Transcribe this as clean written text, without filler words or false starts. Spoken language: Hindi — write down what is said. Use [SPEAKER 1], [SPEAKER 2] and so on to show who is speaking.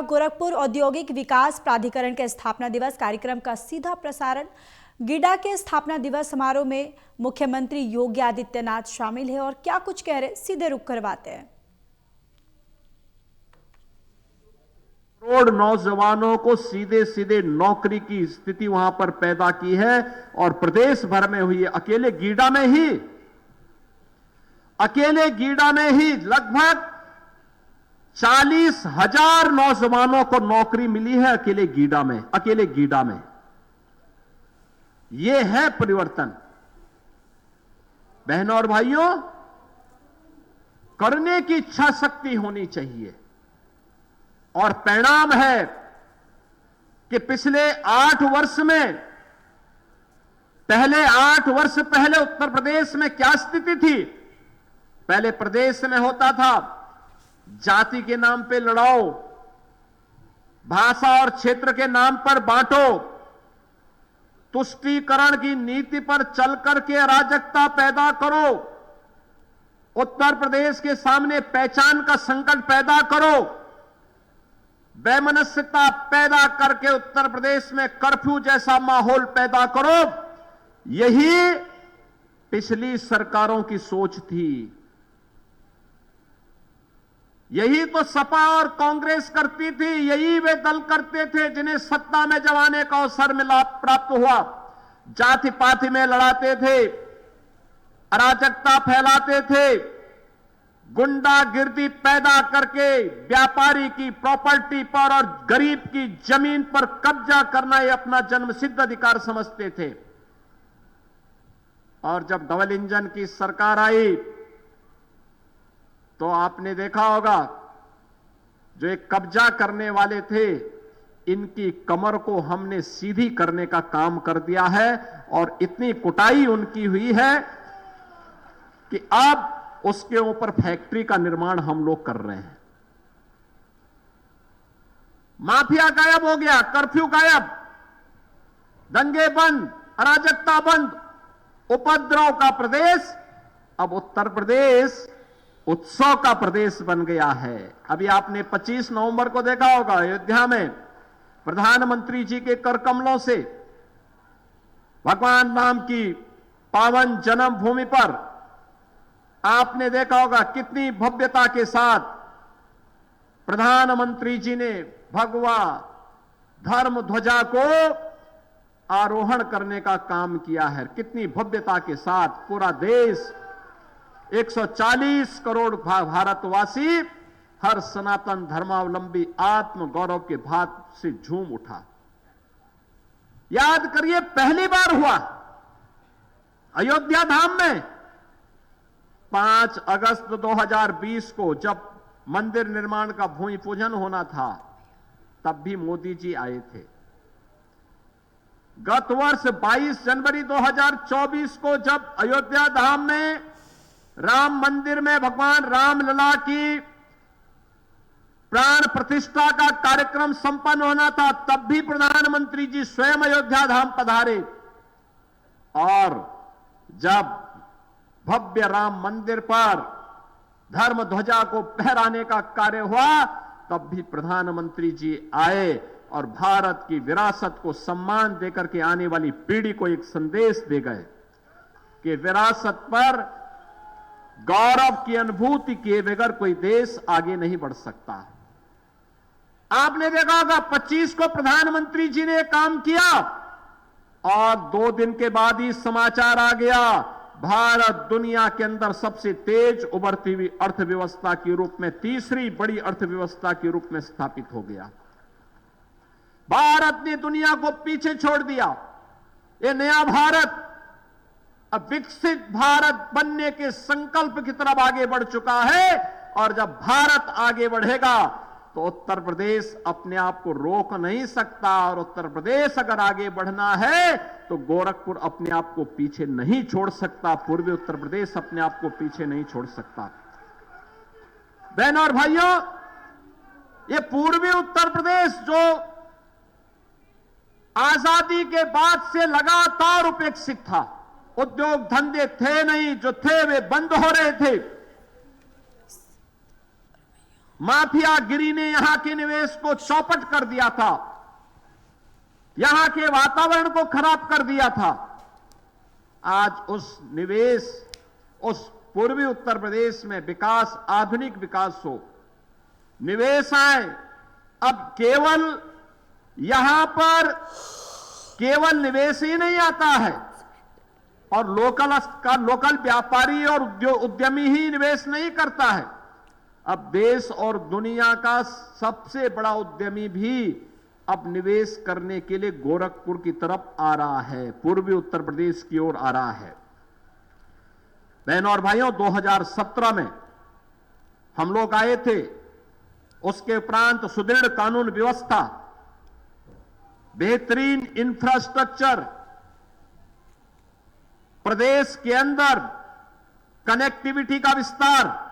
[SPEAKER 1] गोरखपुर औद्योगिक विकास प्राधिकरण के स्थापना दिवस कार्यक्रम का सीधा प्रसारण। गीडा के स्थापना दिवस समारोह में मुख्यमंत्री योगी आदित्यनाथ शामिल है और क्या कुछ कह रहे, सीधे रुख करवाते हैं।
[SPEAKER 2] करोड़ नौजवानों को सीधे सीधे नौकरी की स्थिति वहां पर पैदा की है और प्रदेश भर में हुई है। अकेले गीडा में ही लगभग 40,000 नौजवानों को नौकरी मिली है अकेले गीडा में। यह है परिवर्तन। बहनों और भाइयों, करने की इच्छा शक्ति होनी चाहिए और परिणाम है कि पिछले 8 वर्ष में, पहले 8 वर्ष पहले उत्तर प्रदेश में क्या स्थिति थी। पहले प्रदेश में होता था जाति के नाम पे लड़ाओ, भाषा और क्षेत्र के नाम पर बांटो, तुष्टीकरण की नीति पर चल करके अराजकता पैदा करो, उत्तर प्रदेश के सामने पहचान का संकट पैदा करो, वैमनस्यता पैदा करके उत्तर प्रदेश में कर्फ्यू जैसा माहौल पैदा करो। यही पिछली सरकारों की सोच थी। यही तो सपा और कांग्रेस करती थी, यही वे दल करते थे जिन्हें सत्ता में जब आने का अवसर मिला, प्राप्त हुआ। जाति पाति में लड़ाते थे, अराजकता फैलाते थे, गुंडागिर्दी पैदा करके व्यापारी की प्रॉपर्टी पर और गरीब की जमीन पर कब्जा करना ये अपना जन्मसिद्ध अधिकार समझते थे। और जब डबल इंजन की सरकार आई तो आपने देखा होगा, जो एक कब्जा करने वाले थे, इनकी कमर को हमने सीधी करने का काम कर दिया है और इतनी कुटाई उनकी हुई है कि अब उसके ऊपर फैक्ट्री का निर्माण हम लोग कर रहे हैं। माफिया गायब हो गया, कर्फ्यू गायब, दंगे बंद, अराजकता बंद, उपद्रव का प्रदेश अब उत्तर प्रदेश उत्सव का प्रदेश बन गया है। अभी आपने 25 नवंबर को देखा होगा, अयोध्या में प्रधानमंत्री जी के कर कमलों से भगवान राम की पावन जन्मभूमि पर आपने देखा होगा कितनी भव्यता के साथ प्रधानमंत्री जी ने भगवा धर्म ध्वजा को आरोहण करने का काम किया है। कितनी भव्यता के साथ पूरा देश, 140 करोड़ भारतवासी, हर सनातन धर्मावलंबी आत्म गौरव के भाव से झूम उठा। याद करिए, पहली बार हुआ अयोध्या धाम में 5 अगस्त 2020 को, जब मंदिर निर्माण का भूमि पूजन होना था, तब भी मोदी जी आए थे। गत वर्ष 22 जनवरी 2024 को जब अयोध्या धाम में राम मंदिर में भगवान रामलला की प्राण प्रतिष्ठा का कार्यक्रम संपन्न होना था, तब भी प्रधानमंत्री जी स्वयं अयोध्या धाम पधारे। और जब भव्य राम मंदिर पर धर्म ध्वजा को फहराने का कार्य हुआ, तब भी प्रधानमंत्री जी आए और भारत की विरासत को सम्मान देकर के आने वाली पीढ़ी को एक संदेश दे गए कि विरासत पर गौरव की अनुभूति किए बगैर कोई देश आगे नहीं बढ़ सकता। आपने देखा होगा 25 को प्रधानमंत्री जी ने काम किया और 2 दिन के बाद ही समाचार आ गया, भारत दुनिया के अंदर सबसे तेज उभरती हुई अर्थव्यवस्था के रूप में, तीसरी बड़ी अर्थव्यवस्था के रूप में स्थापित हो गया। भारत ने दुनिया को पीछे छोड़ दिया। ये नया भारत अब विकसित भारत बनने के संकल्प की तरफ आगे बढ़ चुका है। और जब भारत आगे बढ़ेगा तो उत्तर प्रदेश अपने आप को रोक नहीं सकता, और उत्तर प्रदेश अगर आगे बढ़ना है तो गोरखपुर अपने आप को पीछे नहीं छोड़ सकता, पूर्वी उत्तर प्रदेश अपने आप को पीछे नहीं छोड़ सकता। बहनों और भाइयों, ये पूर्वी उत्तर प्रदेश जो आजादी के बाद से लगातार उपेक्षित था, उद्योग धंधे थे नहीं, जो थे वे बंद हो रहे थे। माफियागिरी ने यहां के निवेश को चौपट कर दिया था, यहां के वातावरण को खराब कर दिया था। आज उस निवेश, उस पूर्वी उत्तर प्रदेश में विकास, आधुनिक विकास हो, निवेश आए। अब केवल यहां पर केवल निवेश ही नहीं आता है और लोकल व्यापारी और उद्यमी ही निवेश नहीं करता है। अब देश और दुनिया का सबसे बड़ा उद्यमी भी अब निवेश करने के लिए गोरखपुर की तरफ आ रहा है, पूर्वी उत्तर प्रदेश की ओर आ रहा है। बहनों और भाइयों, 2017 में हम लोग आए थे। उसके उपरांत सुदृढ़ कानून व्यवस्था, बेहतरीन इंफ्रास्ट्रक्चर, प्रदेश के अंदर कनेक्टिविटी का विस्तार,